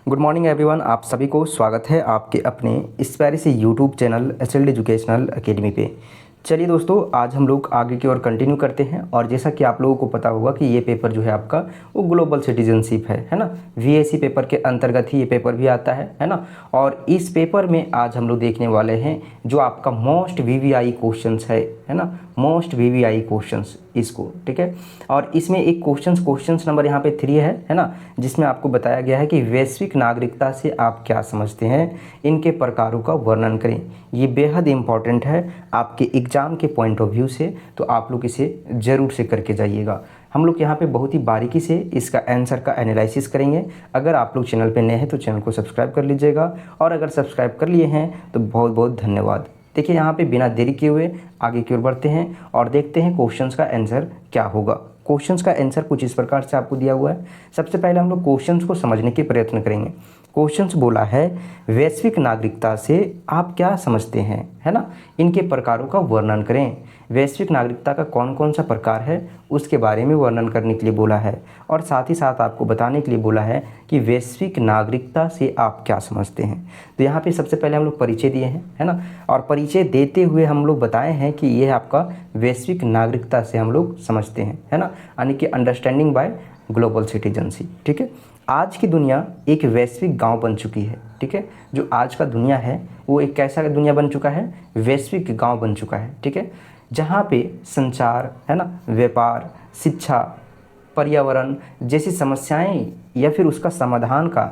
Good morning everyone, आप सभी को स्वागत है आपके अपने इस प्यारे से YouTube channel HLD educational academy पे। चलिए दोस्तों, आज हम लोग आगे की ओर कंटिन्यू करते हैं। और जैसा कि आप लोगों को पता होगा कि ये पेपर जो है आपका वो ग्लोबल सिटीजनशिप है ना। वीएसी पेपर के अंतर्गत ही ये पेपर भी आता है ना। और इस पेपर में आज हम लोग देखने वाले हैं जो आपका मोस्ट वीवीआई क्वेश्चंस है ना, मोस्ट वीवीआई क्वेश्चंस इसको, ठीक है। और इसमें एक क्वेश्चंस नंबर यहाँ पे 3 है ना, जिसमें आपको बताया गया है कि वैश्विक नागरिकता से आप क्या समझते हैं, इनके प्रकारों का वर्णन करें। ये बेहद इंपॉर्टेंट है आपके एग्ज़ाम के पॉइंट ऑफ व्यू से, तो आप लोग इसे ज़रूर से करके जाइएगा। हम लोग यहाँ पे बहुत ही बारीकी से इसका आंसर का एनालिसिस करेंगे। अगर आप लोग चैनल पे नए हैं तो चैनल को सब्सक्राइब कर लीजिएगा, और अगर सब्सक्राइब कर लिए हैं तो बहुत बहुत धन्यवाद। देखिए यहाँ पे बिना देरी किए हुए आगे की ओर बढ़ते हैं और देखते हैं क्वेश्चंस का आंसर क्या होगा। क्वेश्चंस का आंसर कुछ इस प्रकार से आपको दिया हुआ है। सबसे पहले हम लोग क्वेश्चंस को समझने के प्रयत्न करेंगे। क्वेश्चंस बोला है वैश्विक नागरिकता से आप क्या समझते हैं, है ना, इनके प्रकारों का वर्णन करें। वैश्विक नागरिकता का कौन कौन सा प्रकार है उसके बारे में वर्णन करने के लिए बोला है, और साथ ही साथ आपको बताने के लिए बोला है कि वैश्विक नागरिकता से आप क्या समझते हैं। तो यहाँ पे सबसे पहले हम लोग परिचय दिए हैं, है ना, और परिचय देते हुए हम लोग बताए हैं कि ये आपका वैश्विक नागरिकता से हम लोग समझते हैं, है ना, यानी कि अंडरस्टैंडिंग बाय ग्लोबल सिटीजनशिप, ठीक है। आज की दुनिया एक वैश्विक गांव बन चुकी है, ठीक है। जो आज का दुनिया है वो एक कैसा दुनिया बन चुका है, वैश्विक गांव बन चुका है, ठीक है। जहाँ पे संचार, है ना, व्यापार, शिक्षा, पर्यावरण जैसी समस्याएं या फिर उसका समाधान का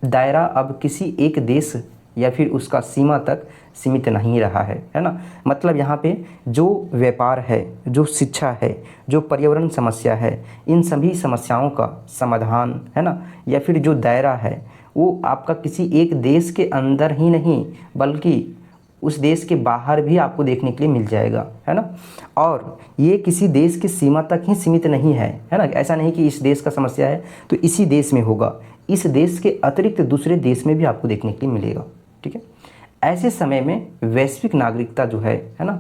दायरा अब किसी एक देश या फिर उसका सीमा तक सीमित नहीं रहा है ना। मतलब यहाँ पे जो व्यापार है, जो शिक्षा है, जो पर्यावरण समस्या है, इन सभी समस्याओं का समाधान, है ना, या फिर जो दायरा है वो आपका किसी एक देश के अंदर ही नहीं बल्कि उस देश के बाहर भी आपको देखने के लिए मिल जाएगा, है ना। और ये किसी देश की सीमा तक ही सीमित नहीं है ना। ऐसा नहीं कि इस देश का समस्या है तो इसी देश में होगा, इस देश के अतिरिक्त दूसरे देश में भी आपको देखने के लिए मिलेगा, ठीक है। ऐसे समय में वैश्विक नागरिकता जो है ना,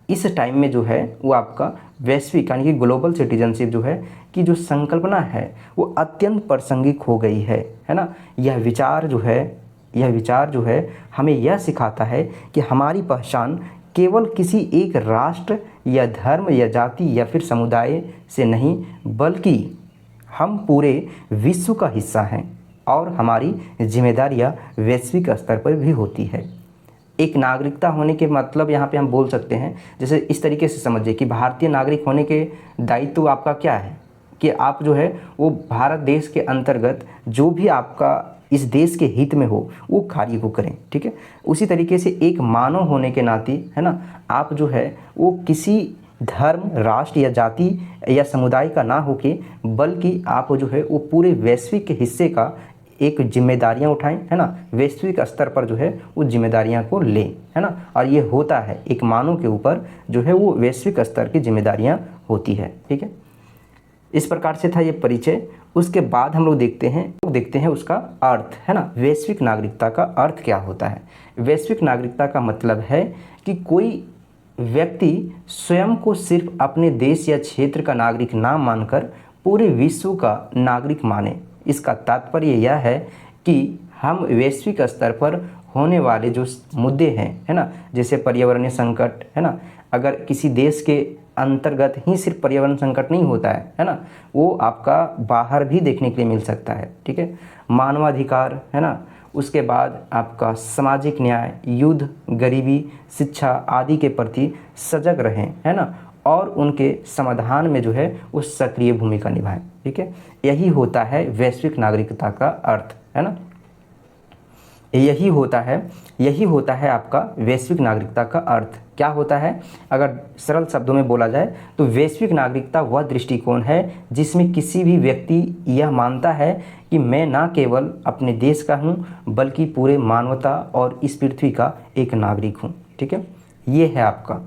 इस टाइम में जो है वो आपका वैश्विक यानी कि ग्लोबल सिटीजनशिप जो है कि जो संकल्पना है वो अत्यंत प्रासंगिक हो गई है ना। यह विचार जो है हमें यह सिखाता है कि हमारी पहचान केवल किसी एक राष्ट्र या धर्म या जाति या फिर समुदाय से नहीं बल्कि हम पूरे विश्व का हिस्सा हैं, और हमारी जिम्मेदारियां वैश्विक स्तर पर भी होती है। एक नागरिकता होने के मतलब यहाँ पे हम बोल सकते हैं, जैसे इस तरीके से समझिए कि भारतीय नागरिक होने के दायित्व आपका क्या है कि आप जो है वो भारत देश के अंतर्गत जो भी आपका इस देश के हित में हो वो कार्य को करें, ठीक है। उसी तरीके से एक मानव होने के नाते, है ना, आप जो है वो किसी धर्म, राष्ट्र या जाति या समुदाय का ना होके बल्कि आप जो है वो पूरे वैश्विक हिस्से का एक जिम्मेदारियां उठाएं, है ना, वैश्विक स्तर पर जो है वो जिम्मेदारियां को लें, है ना। और ये होता है एक मानव के ऊपर जो है वो वैश्विक स्तर की जिम्मेदारियां होती है, ठीक है। इस प्रकार से था ये परिचय। उसके बाद हम लोग देखते हैं उसका अर्थ, है ना। वैश्विक नागरिकता का अर्थ क्या होता है। वैश्विक नागरिकता का मतलब है कि कोई व्यक्ति स्वयं को सिर्फ अपने देश या क्षेत्र का नागरिक ना मानकर पूरे विश्व का नागरिक माने। इसका तात्पर्य यह है कि हम वैश्विक स्तर पर होने वाले जो मुद्दे हैं, है ना, जैसे पर्यावरणीय संकट, है ना, अगर किसी देश के अंतर्गत ही सिर्फ पर्यावरण संकट नहीं होता है ना, वो आपका बाहर भी देखने के लिए मिल सकता है, ठीक है। मानवाधिकार, है ना, उसके बाद आपका सामाजिक न्याय, युद्ध, गरीबी, शिक्षा आदि के प्रति सजग रहें, है ना, और उनके समाधान में जो है वो सक्रिय भूमिका निभाएं, ठीक है। यही होता है वैश्विक नागरिकता का अर्थ, है ना। यही होता है आपका वैश्विक नागरिकता का अर्थ। क्या होता है, अगर सरल शब्दों में बोला जाए तो वैश्विक नागरिकता वह दृष्टिकोण है जिसमें किसी भी व्यक्ति यह मानता है कि मैं ना केवल अपने देश का हूँ बल्कि पूरे मानवता और इस पृथ्वी का एक नागरिक हूँ, ठीक है। ये है आपका।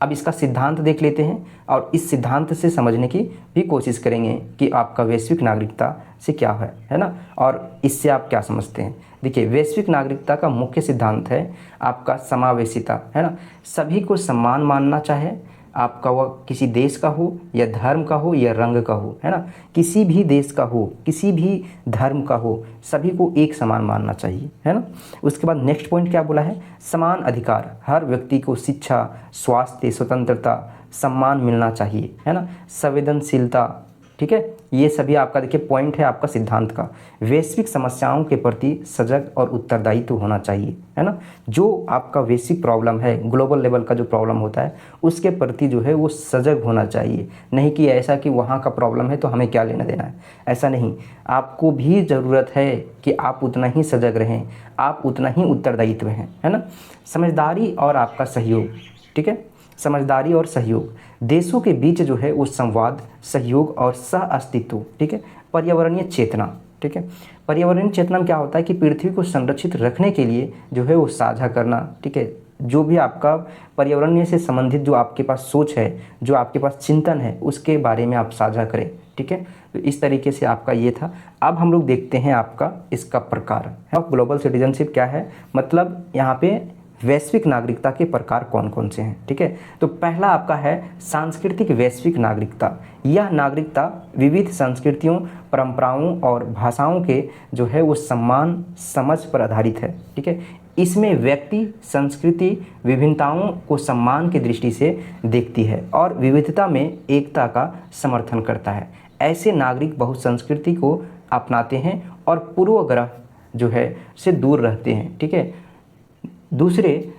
अब इसका सिद्धांत देख लेते हैं और इस सिद्धांत से समझने की भी कोशिश करेंगे कि आपका वैश्विक नागरिकता से क्या है ना, और इससे आप क्या समझते हैं। देखिए, वैश्विक नागरिकता का मुख्य सिद्धांत है आपका समावेशिता, है ना। सभी को समान मानना चाहे आपका वह किसी देश का हो या धर्म का हो या रंग का हो, है ना, किसी भी देश का हो, किसी भी धर्म का हो, सभी को एक समान मानना चाहिए, है ना। उसके बाद नेक्स्ट पॉइंट क्या बोला है, समान अधिकार, हर व्यक्ति को शिक्षा, स्वास्थ्य, स्वतंत्रता, सम्मान मिलना चाहिए, है ना, संवेदनशीलता, ठीक है। ये सभी आपका देखिए पॉइंट है आपका सिद्धांत का। वैश्विक समस्याओं के प्रति सजग और उत्तरदायित्व होना चाहिए, है ना। जो आपका वैश्विक प्रॉब्लम है, ग्लोबल लेवल का जो प्रॉब्लम होता है, उसके प्रति जो है वो सजग होना चाहिए। नहीं कि ऐसा कि वहाँ का प्रॉब्लम है तो हमें क्या लेना देना है, ऐसा नहीं। आपको भी ज़रूरत है कि आप उतना ही सजग रहें, आप उतना ही उत्तरदायित्व हैं, है ना। समझदारी और आपका सहयोग, ठीक है, समझदारी और सहयोग, देशों के बीच जो है वो संवाद, सहयोग और सह अस्तित्व, ठीक है। पर्यावरणीय चेतना, ठीक है। पर्यावरणीय चेतना में क्या होता है कि पृथ्वी को संरक्षित रखने के लिए जो है वो साझा करना, ठीक है। जो भी आपका पर्यावरणीय से संबंधित जो आपके पास सोच है, जो आपके पास चिंतन है, उसके बारे में आप साझा करें, ठीक है। तो इस तरीके से आपका ये था। अब हम लोग देखते हैं आपका इसका प्रकार। ग्लोबल सिटीजनशिप क्या है, मतलब यहाँ पे वैश्विक नागरिकता के प्रकार कौन कौन से हैं, ठीक है। तो पहला आपका है सांस्कृतिक वैश्विक नागरिकता। यह नागरिकता विविध संस्कृतियों, परंपराओं और भाषाओं के जो है वो सम्मान, समझ पर आधारित है, ठीक है। इसमें व्यक्ति संस्कृति विभिन्नताओं को सम्मान की दृष्टि से देखती है और विविधता में एकता का समर्थन करता है। ऐसे नागरिक बहुसंस्कृति को अपनाते हैं और पूर्वग्रह जो है से दूर रहते हैं, ठीक है। दूसरे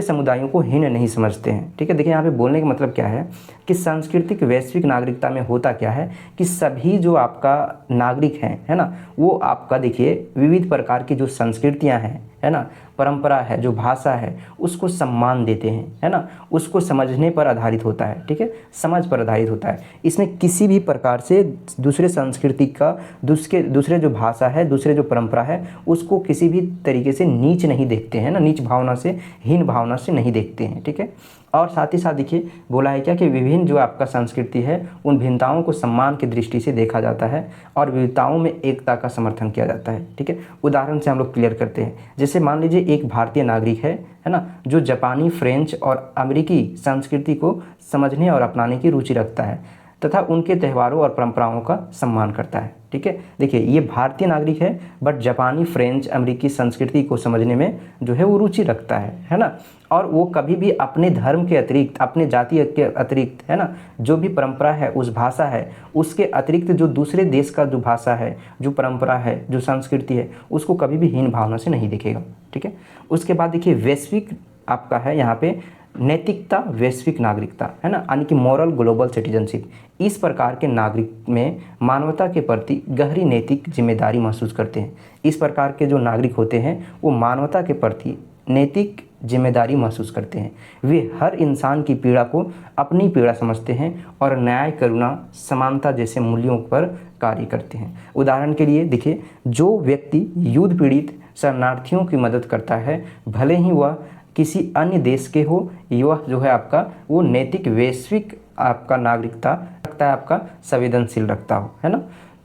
समुदायों को हीन नहीं समझते हैं, ठीक है। देखिए यहाँ पे बोलने का मतलब क्या है कि सांस्कृतिक वैश्विक नागरिकता में होता क्या है कि सभी जो आपका नागरिक हैं, है ना, वो आपका देखिए विविध प्रकार की जो संस्कृतियाँ हैं, है ना, परंपरा है, जो भाषा है, उसको सम्मान देते हैं, है ना, उसको समझने पर आधारित होता है, ठीक है, समझ पर आधारित होता है। इसमें किसी भी प्रकार से दूसरे संस्कृति का, दूसरे जो भाषा है, दूसरे जो परंपरा है, उसको किसी भी तरीके से नीच नहीं देखते हैं ना, नीच भावना से, हीन भावना से नहीं देखते हैं, ठीक है। और साथ ही साथ देखिए बोला है क्या कि विभिन्न जो आपका संस्कृति है, उन भिन्नताओं को सम्मान की दृष्टि से देखा जाता है और विविधताओं में एकता का समर्थन किया जाता है, ठीक है। उदाहरण से हम लोग क्लियर करते हैं। जैसे मान लीजिए एक भारतीय नागरिक है ना, जो जापानी, फ्रेंच और अमेरिकी संस्कृति को समझने और अपनाने की रुचि रखता है तथा उनके त्योहारों और परंपराओं का सम्मान करता है, ठीक है। देखिए ये भारतीय नागरिक है बट जापानी, फ्रेंच, अमेरिकी संस्कृति को समझने में जो है वो रुचि रखता है ना। और वो कभी भी अपने धर्म के अतिरिक्त, अपने जाति के अतिरिक्त, है ना, जो भी परंपरा है, उस भाषा है, उसके अतिरिक्त जो दूसरे देश का जो भाषा है, जो परंपरा है, जो संस्कृति है, उसको कभी भी हीन भावना से नहीं देखेगा, ठीक है। उसके बाद देखिए वैश्विक आपका है यहाँ पे नैतिकता वैश्विक नागरिकता, है ना, यानी कि मॉरल ग्लोबल सिटीजनशिप। इस प्रकार के नागरिक में मानवता के प्रति गहरी नैतिक जिम्मेदारी महसूस करते हैं। इस प्रकार के जो नागरिक होते हैं वो मानवता के प्रति नैतिक जिम्मेदारी महसूस करते हैं। वे हर इंसान की पीड़ा को अपनी पीड़ा समझते हैं और न्याय, करुणा, समानता जैसे मूल्यों पर कार्य करते हैं। उदाहरण के लिए देखिए, जो व्यक्ति युद्ध पीड़ित शरणार्थियों की मदद करता है, भले ही वह किसी अन्य देश के हो, यह जो है आपका वो नैतिक वैश्विक आपका नागरिकता रखता है, आपका संवेदनशील रखता हो, है ना।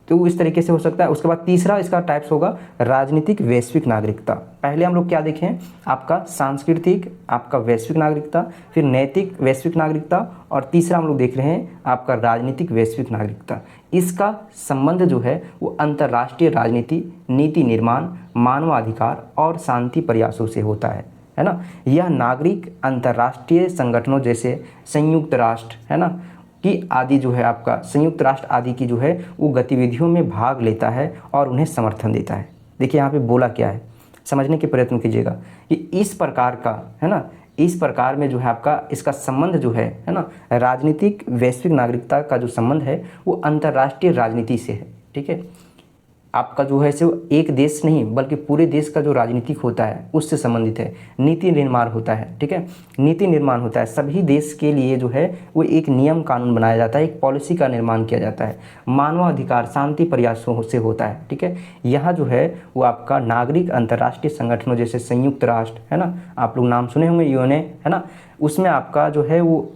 तो इस तरीके से हो सकता है। उसके बाद तीसरा इसका टाइप्स होगा राजनीतिक वैश्विक नागरिकता। पहले हम लोग क्या देखें, आपका सांस्कृतिक आपका वैश्विक नागरिकता, फिर नैतिक वैश्विक नागरिकता, और तीसरा हम लोग देख रहे हैं आपका राजनीतिक वैश्विक नागरिकता। इसका संबंध जो है वो अंतर्राष्ट्रीय राजनीति, नीति निर्माण, मानवाधिकार और शांति प्रयासों से होता है ना। यह नागरिक अंतर्राष्ट्रीय संगठनों जैसे संयुक्त राष्ट्र, है ना, की आदि जो है आपका संयुक्त राष्ट्र आदि की जो है वो गतिविधियों में भाग लेता है और उन्हें समर्थन देता है। देखिए यहाँ पे बोला क्या है, समझने के प्रयत्न कीजिएगा कि इस प्रकार का, है ना, इस प्रकार में जो है आपका इसका संबंध जो है ना, राजनीतिक वैश्विक नागरिकता का जो संबंध है वो अंतर्राष्ट्रीय राजनीति से है, ठीक है। आपका जो है सिर्फ एक देश नहीं बल्कि पूरे देश का जो राजनीतिक होता है उससे संबंधित है। नीति निर्माण होता है, ठीक है, नीति निर्माण होता है। सभी देश के लिए जो है वो एक नियम कानून बनाया जाता है, एक पॉलिसी का निर्माण किया जाता है। मानवाधिकार शांति प्रयासों से होता है, ठीक है। यहाँ जो है वो आपका नागरिक अंतर्राष्ट्रीय संगठनों जैसे संयुक्त राष्ट्र, है ना, आप लोग नाम सुने होंगे, यूएनए, है ना, उसमें आपका जो है वो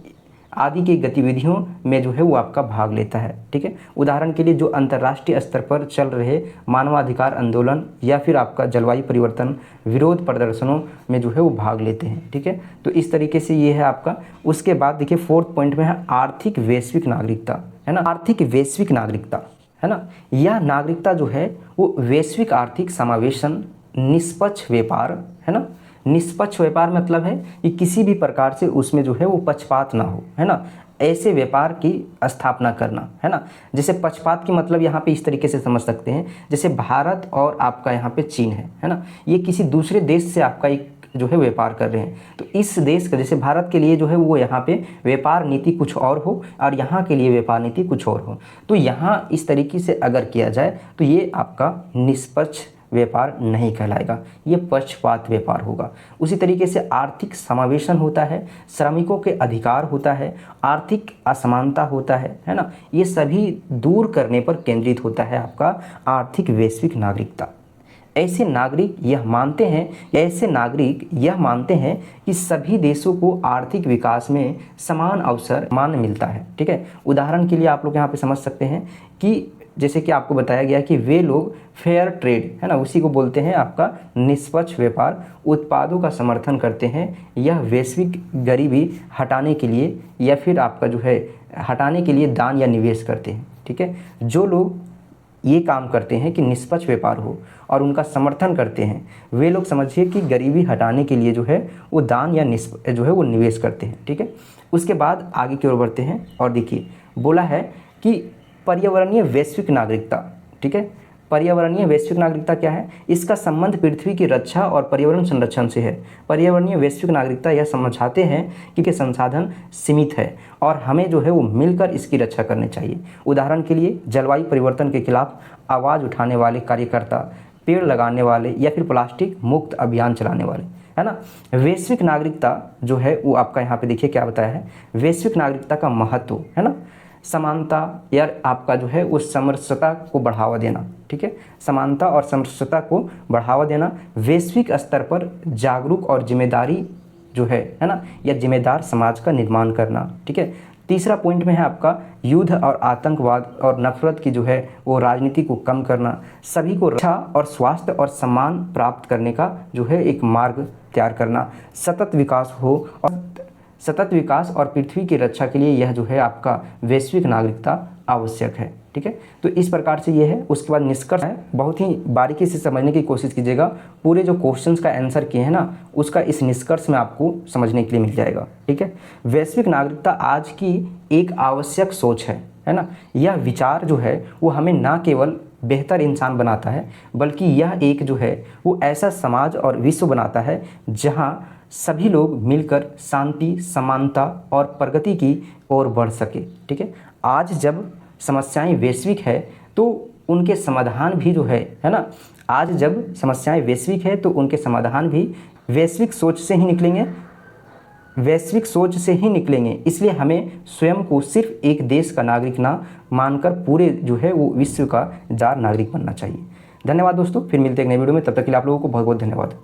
आदि की गतिविधियों में जो है वो आपका भाग लेता है। ठीक है, उदाहरण के लिए जो अंतर्राष्ट्रीय स्तर पर चल रहे मानवाधिकार आंदोलन या फिर आपका जलवायु परिवर्तन विरोध प्रदर्शनों में जो है वो भाग लेते हैं। ठीक है, तो इस तरीके से ये है आपका। उसके बाद देखिए 4th पॉइंट में है आर्थिक वैश्विक नागरिकता, है ना। आर्थिक वैश्विक नागरिकता, है ना, यह नागरिकता जो है वो वैश्विक आर्थिक समावेशन, निष्पक्ष व्यापार, है ना। निष्पक्ष व्यापार मतलब है कि किसी भी प्रकार से उसमें जो है वो पक्षपात ना हो, है ना, ऐसे व्यापार की स्थापना करना, है ना। जैसे पक्षपात की मतलब यहाँ पे इस तरीके से समझ सकते हैं, जैसे भारत और आपका यहाँ पे चीन है ना, ये किसी दूसरे देश से आपका एक जो है व्यापार कर रहे हैं, तो इस देश का जैसे भारत के लिए जो है वो यहाँ पे व्यापार नीति कुछ और हो और यहाँ के लिए व्यापार नीति कुछ और हो, तो यहाँ इस तरीके से अगर किया जाए तो ये आपका निष्पक्ष व्यापार नहीं कहलाएगा, ये पक्षपात व्यापार होगा। उसी तरीके से आर्थिक समावेशन होता है, श्रमिकों के अधिकार होता है, आर्थिक असमानता होता है ना, ये सभी दूर करने पर केंद्रित होता है आपका आर्थिक वैश्विक नागरिकता। ऐसे नागरिक यह मानते हैं कि सभी देशों को आर्थिक विकास में समान अवसर मिलता है। ठीक है, उदाहरण के लिए आप लोग यहाँ पे समझ सकते हैं कि जैसे कि आपको बताया गया कि वे लोग फेयर ट्रेड, है ना, उसी को बोलते हैं आपका निष्पक्ष व्यापार, उत्पादों का समर्थन करते हैं। यह वैश्विक गरीबी हटाने के लिए या फिर आपका जो है हटाने के लिए दान या निवेश करते हैं। ठीक है, जो लोग ये काम करते हैं कि निष्पक्ष व्यापार हो और उनका समर्थन करते हैं, वे लोग समझिए कि गरीबी हटाने के लिए जो है वो दान या जो है वो निवेश करते हैं। ठीक है, उसके बाद आगे की ओर बढ़ते हैं और देखिए बोला है कि पर्यावरणीय वैश्विक नागरिकता। ठीक है, पर्यावरणीय वैश्विक नागरिकता क्या है? इसका संबंध पृथ्वी की रक्षा और पर्यावरण संरक्षण से है। पर्यावरणीय वैश्विक नागरिकता यह समझाते हैं कि संसाधन सीमित है और हमें जो है वो मिलकर इसकी रक्षा करनी चाहिए। उदाहरण के लिए जलवायु परिवर्तन के खिलाफ आवाज़ उठाने वाले कार्यकर्ता, पेड़ लगाने वाले या फिर प्लास्टिक मुक्त अभियान चलाने वाले, है ना। वैश्विक नागरिकता जो है वो आपका यहाँ पे देखिए क्या बताया है, वैश्विक नागरिकता का महत्व, है ना, समानता या आपका जो है उस समरसता को बढ़ावा देना। ठीक है, समानता और समरसता को बढ़ावा देना, वैश्विक स्तर पर जागरूक और जिम्मेदारी जो है ना, या जिम्मेदार समाज का निर्माण करना। ठीक है, तीसरा पॉइंट में है आपका युद्ध और आतंकवाद और नफरत की जो है वो राजनीति को कम करना, सभी को रक्षा और स्वास्थ्य और सम्मान प्राप्त करने का जो है एक मार्ग तैयार करना, सतत विकास और पृथ्वी की रक्षा के लिए यह जो है आपका वैश्विक नागरिकता आवश्यक है। ठीक है, तो इस प्रकार से ये है। उसके बाद निष्कर्ष है, बहुत ही बारीकी से समझने की कोशिश कीजिएगा। पूरे जो क्वेश्चंस का आंसर किए हैं ना, उसका इस निष्कर्ष में आपको समझने के लिए मिल जाएगा। ठीक है, वैश्विक नागरिकता आज की एक आवश्यक सोच है ना। यह विचार जो है वो हमें ना केवल बेहतर इंसान बनाता है, बल्कि यह एक जो है वो ऐसा समाज और विश्व बनाता है जहाँ सभी लोग मिलकर शांति, समानता और प्रगति की ओर बढ़ सके। ठीक है, आज जब समस्याएं वैश्विक है तो उनके समाधान भी जो है ना, आज जब समस्याएं वैश्विक है तो उनके समाधान भी वैश्विक सोच से ही निकलेंगे। इसलिए हमें स्वयं को सिर्फ एक देश का नागरिक ना मानकर पूरे जो है वो विश्व का जार नागरिक बनना चाहिए। धन्यवाद दोस्तों, फिर मिलते हैं एक नए वीडियो में। तब तक के लिए आप लोगों को बहुत बहुत धन्यवाद।